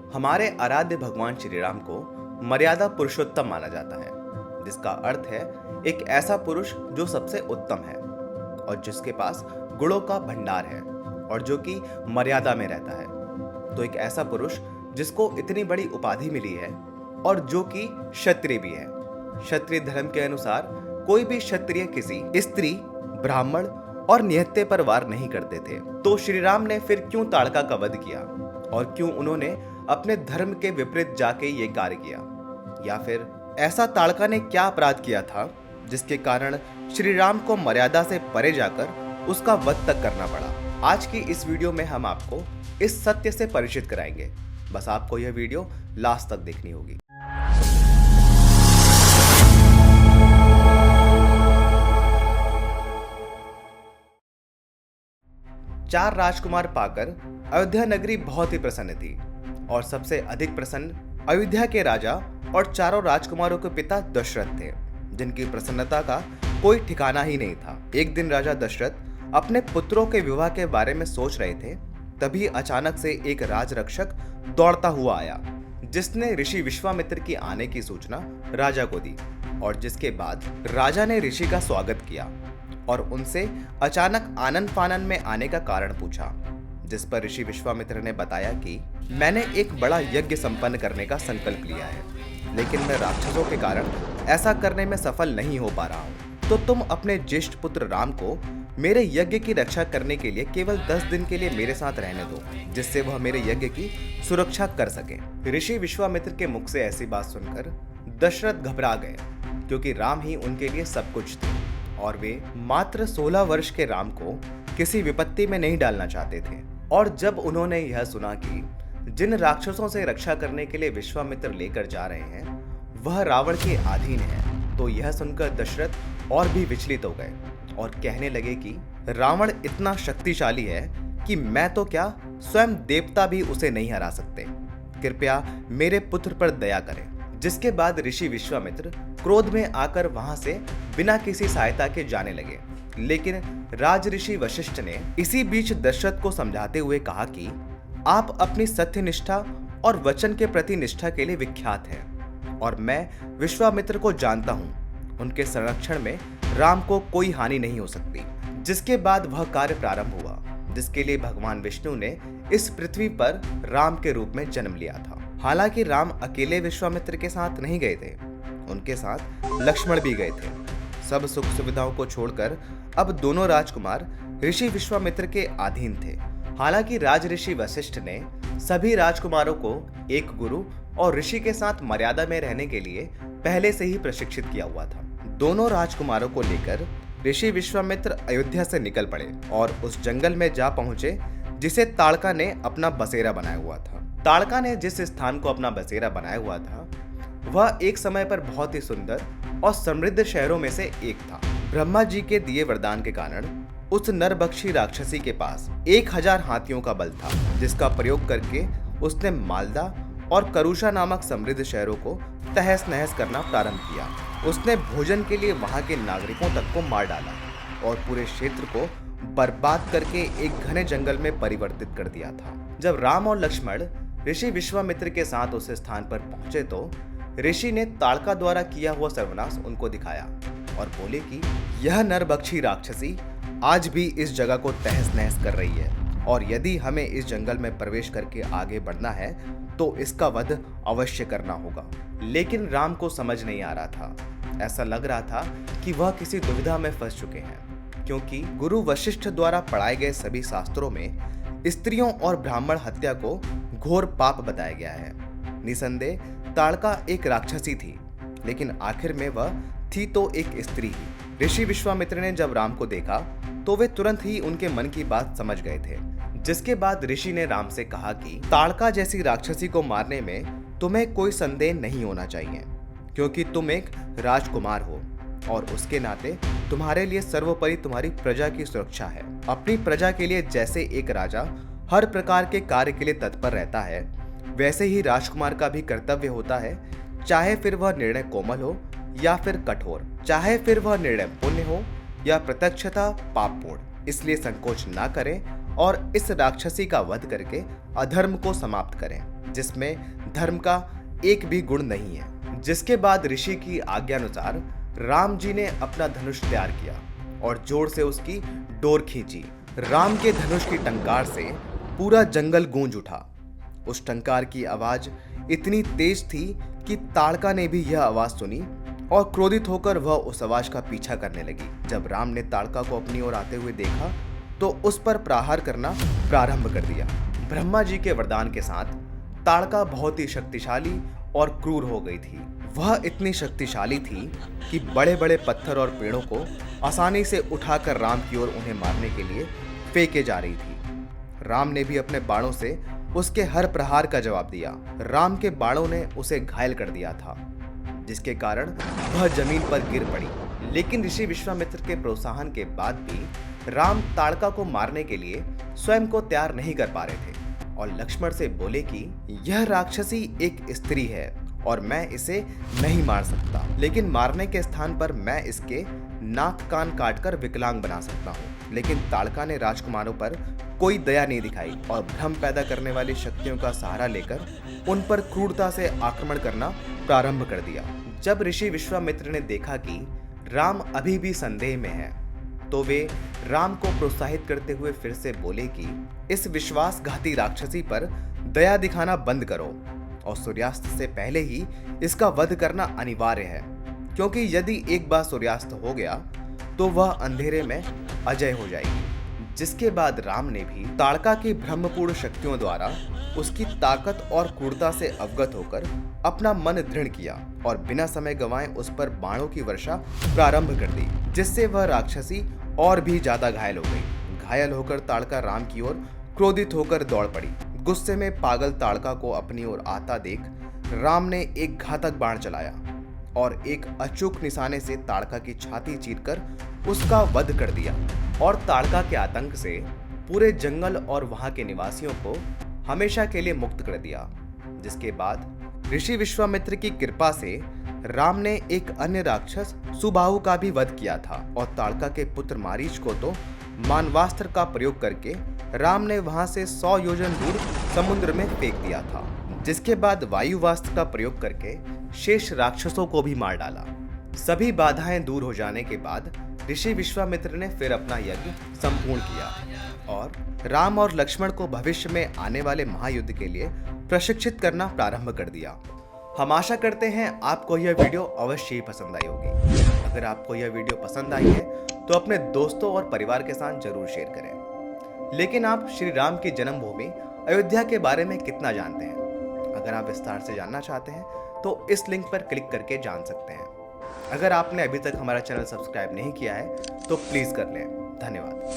हमारे आराध्य भगवान श्री राम को मर्यादा पुरुषोत्तम माना जाता है, जिसका अर्थ है एक ऐसा पुरुष जो सबसे उत्तम है और जिसके पास गुणों का भंडार है और जो कि मर्यादा में रहता है। तो एक ऐसा पुरुष जिसको इतनी बड़ी उपाधि मिली है और जो कि क्षत्रिय भी है। क्षत्रिय धर्म के अनुसार कोई भी क्षत्रिय किसी स्त्री, ब्राह्मण और निहत्थे पर वार नहीं करते थे। तो श्री राम ने फिर क्यों ताड़का का वध किया और क्यों उन्होंने अपने धर्म के विपरीत जाके ये कार्य किया, या फिर ऐसा ताड़का ने क्या अपराध किया था जिसके कारण श्री राम को मर्यादा से परे जाकर उसका वध तक करना पड़ा। आज की इस वीडियो में हम आपको इस सत्य से परिचित कराएंगे। बस आपको यह वीडियो लास्ट तक देखनी होगी। चार राजकुमार पाकर अयोध्या नगरी बहुत ही प्रसन्न थी और सबसे अधिक प्रसन्न अयोध्या के राजा और चारों राजकुमारों के पिता दशरथ थे, जिनकी प्रसन्नता का कोई ठिकाना ही नहीं था। एक दिन राजा दशरथ अपने पुत्रों के विवाह के बारे में सोच रहे थे, तभी अचानक से एक राजरक्षक दौड़ता हुआ आया, जिसने ऋषि विश्वामित्र की आने की सूचना राजा को दी और जिसके बाद राजा ने ऋषि का स्वागत किया और उनसे अचानक आनन फानन में आने का कारण पूछा, जिस पर ऋषि विश्वामित्र ने बताया कि मैंने एक बड़ा यज्ञ संपन्न करने का संकल्प लिया है, लेकिन मैं राक्षसों के कारण ऐसा करने में सफल नहीं हो पा रहा हूँ। तो तुम अपने ज्येष्ठ पुत्र राम को मेरे यज्ञ की रक्षा करने के लिए केवल 10 दिन के लिए मेरे साथ रहने दो, जिससे वह मेरे यज्ञ की सुरक्षा कर सके। ऋषि विश्वामित्र के मुख से ऐसी बात सुनकर दशरथ घबरा गए, क्योंकि राम ही उनके लिए सब कुछ थे और वे मात्र 16 वर्ष के राम को किसी विपत्ति में नहीं डालना चाहते थे। और जब उन्होंने यह सुना कि जिन राक्षसों से रक्षा करने के लिए विश्वामित्र लेकर जा रहे हैं वह रावण के अधीन है, तो यह सुनकर दशरथ और भी विचलित हो गए और कहने लगे कि रावण इतना शक्तिशाली है कि मैं तो क्या स्वयं देवता भी उसे नहीं हरा सकते। कृपया मेरे पुत्र पर दया करें। जिसके बाद ऋषि विश्वामित्र क्रोध में आकर वहां से बिना किसी सहायता के जाने लगे। लेकिन राज ऋषि वशिष्ठ ने इसी बीच दशरथ को समझाते हुए कहा कि आप अपनी सत्यनिष्ठा और वचन के प्रति निष्ठा के लिए विख्यात हैं और मैं विश्वामित्र को जानता हूं, उनके संरक्षण में राम को कोई हानि नहीं हो सकती। जिसके बाद वह कार्य प्रारंभ हुआ जिसके लिए भगवान विष्णु ने इस पृथ्वी पर राम के रूप में जन्म लिया था। हालांकि राम अकेले विश्वामित्र के साथ नहीं गए थे, उनके साथ लक्ष्मण भी गए थे। सब सुख सुविधाओं को छोड़कर अब दोनों राजकुमार ऋषि विश्वामित्र के अधीन थे। हालांकि राज ऋषि वशिष्ठ ने सभी राजकुमारों को एक गुरु और ऋषि के साथ मर्यादा में रहने के लिए पहले से ही प्रशिक्षित किया हुआ था। दोनों राजकुमारों को लेकर ऋषि विश्वामित्र अयोध्या से निकल पड़े और उस जंगल में जा पहुंचे जिसे ताड़का ने अपना बसेरा बनाया हुआ था। ताड़का ने जिस स्थान को अपना बसेरा बनाया हुआ था वह एक समय पर बहुत ही सुंदर और समृद्ध शहरों में से एक था। ब्रह्मा जी के दिए वरदान के कारण उस नरभक्षी राक्षसी के पास 1000 हाथियों का बल था, जिसका प्रयोग करके उसने मालदा और करुषा नामक समृद्ध शहरों को तहस नहस करना प्रारंभ किया। उसने भोजन के लिए वहां के नागरिकों तक को मार डाला और पूरे क्षेत्र को बर्बाद करके एक घने जंगल में परिवर्तित कर दिया था। जब राम और लक्ष्मण ऋषि विश्वामित्र के साथ उस स्थान पर पहुंचे तो ऋषि ने ताड़का द्वारा किया हुआ सर्वनाश उनको दिखाया और बोले कि यह नरभक्षी राक्षसी आज भी इस जगह को तहस नहस कर रही है और यदि हमें इस जंगल में प्रवेश करके आगे बढ़ना है तो इसका वध अवश्य करना होगा। लेकिन राम को समझ नहीं आ रहा था। ऐसा लग रहा था कि वह किसी दुविधा में फंस चुके हैं, क्योंकि गुरु वशिष्ठ द्वारा पढ़ाए गए सभी शास्त्रों में स्त्रियों और ब्राह्मण हत्या को घोर पाप बताया गया है। निसंदेह ताड़का एक राक्षसी थी, लेकिन आखिर में वह थी तो एक स्त्री ही। ऋषि विश्वामित्र ने जब राम को देखा तो वे तुरंत ही उनके मन की बात समझ गए थे। जिसके बाद ऋषि ने राम से कहा कि ताड़का जैसी राक्षसी को मारने में तुम्हें कोई संदेह नहीं होना चाहिए, क्योंकि तुम एक राजकुमार हो और उसके नाते तुम्हारे लिए सर्वोपरि तुम्हारी प्रजा की सुरक्षा है। अपनी प्रजा के लिए जैसे एक राजा हर प्रकार के कार्य के लिए तत्पर रहता है, वैसे ही राजकुमार का भी कर्तव्य होता है, चाहे फिर वह निर्णय कोमल हो या फिर कठोर, चाहे फिर वह निर्णय पुण्य हो या प्रत्यक्षता पापपूर्ण। इसलिए संकोच ना करें और इस राक्षसी का वध करके अधर्म को समाप्त करें। जिसमें धर्म का एक भी गुण नहीं है। जिसके बाद ऋषि की आज्ञानुसार राम जी ने अपना धनुष तैयार किया और जोर से उसकी डोर खींची। राम के धनुष की टंकार से पूरा जंगल गूंज उठा। उस टंकार की आवाज इतनी तेज थी कि ताड़का ने भी यह आवाज सुनी और क्रोधित होकर वह उस आवाज का पीछा करने लगी। जब राम ने ताड़का को अपनी ओर आते हुए देखा तो उस पर प्रहार करना प्रारंभ कर दिया। ब्रह्मा जी के वरदान के साथ ताड़का बहुत ही शक्तिशाली और क्रूर हो गई थी। वह इतनी शक्तिशाली थी कि बड़े बड़े पत्थर और पेड़ों को आसानी से उठाकर राम की ओर उन्हें मारने के लिए फेंके जा रही थी। राम ने भी अपने बाणों से उसके हर प्रहार का जवाब दिया। राम के बाणों ने उसे घायल कर दिया था, जिसके कारण वह जमीन पर गिर पड़ी। लेकिन ऋषि विश्वामित्र के प्रोत्साहन के बाद भी राम ताड़का को मारने के लिए स्वयं को तैयार नहीं कर पा रहे थे और लक्ष्मण से बोले कि यह राक्षसी एक स्त्री है और मैं इसे नहीं मार सकता, लेकिन मारने के स्थान पर मैं इसके नाक कान काटकर विकलांग बना सकता हूँ। लेकिन ताड़का ने राजकुमारों पर कोई दया नहीं दिखाई और भ्रम पैदा करने वाली शक्तियों का सहारा लेकर उन पर क्रूरता से आक्रमण करना प्रारंभ कर दिया। जब ऋषि विश्वामित्र ने देखा कि राम अभी भी संदेह में है, तो वे राम को प्रोत्साहित करते हुए फिर से बोले कि इस विश्वासघाती राक्षसी पर दया दिखाना बंद करो और सूर्यास्त से पहले ही इसका वध करना अनिवार्य है, क्योंकि यदि एक बार सूर्यास्त हो गया तो वह अंधेरे में अजय हो जाएगी। जिसके बाद राम ने भी ताड़का की ब्रह्मपूर्ण शक्तियों द्वारा उसकी ताकत और क्रूरता से अवगत होकर अपना मन दृढ़ किया और बिना समय गंवाए उस पर बाणों की वर्षा प्रारंभ कर दी, जिससे वह राक्षसी और भी ज्यादा घायल हो गई। घायल होकर ताड़का राम की ओर क्रोधित होकर दौड़ पड़ी। गुस्से में पागल ताड़का को अपनी ओर आता देख राम ने एक घातक बाण चलाया और एक अचूक निशाने से ताड़का की छाती चीरकर उसका वध कर दिया और ताड़का के आतंक से पूरे जंगल और वहां के निवासियों को हमेशा के लिए मुक्त कर दिया। जिसके बाद ऋषि विश्वामित्र की कृपा से राम ने एक अन्य राक्षस सुबाहु का भी वध किया था और ताड़का के पुत्र मारीच को तो मानवास्त्र का प्रयोग करके राम ने वहां से 100 योजन दूर समुद्र में फेंक दिया था। जिसके बाद वायुवास्त्र का प्रयोग करके शेष राक्षसों को भी मार डाला। सभी बाधाएं दूर हो जाने के बाद ऋषि विश्वामित्र ने फिर अपना यज्ञ संपूर्ण किया और राम और लक्ष्मण को भविष्य में आने वाले महायुद्ध के लिए प्रशिक्षित करना प्रारंभ कर दिया। हम आशा करते हैं आपको यह वीडियो अवश्य ही पसंद आई होगी। अगर आपको यह वीडियो पसंद आई है तो अपने दोस्तों और परिवार के साथ जरूर शेयर करें। लेकिन आप श्री राम की जन्मभूमि अयोध्या के बारे में कितना जानते हैं? अगर आप विस्तार से जानना चाहते हैं तो इस लिंक पर क्लिक करके जान सकते हैं। अगर आपने अभी तक हमारा चैनल सब्सक्राइब नहीं किया है तो प्लीज कर लें। धन्यवाद।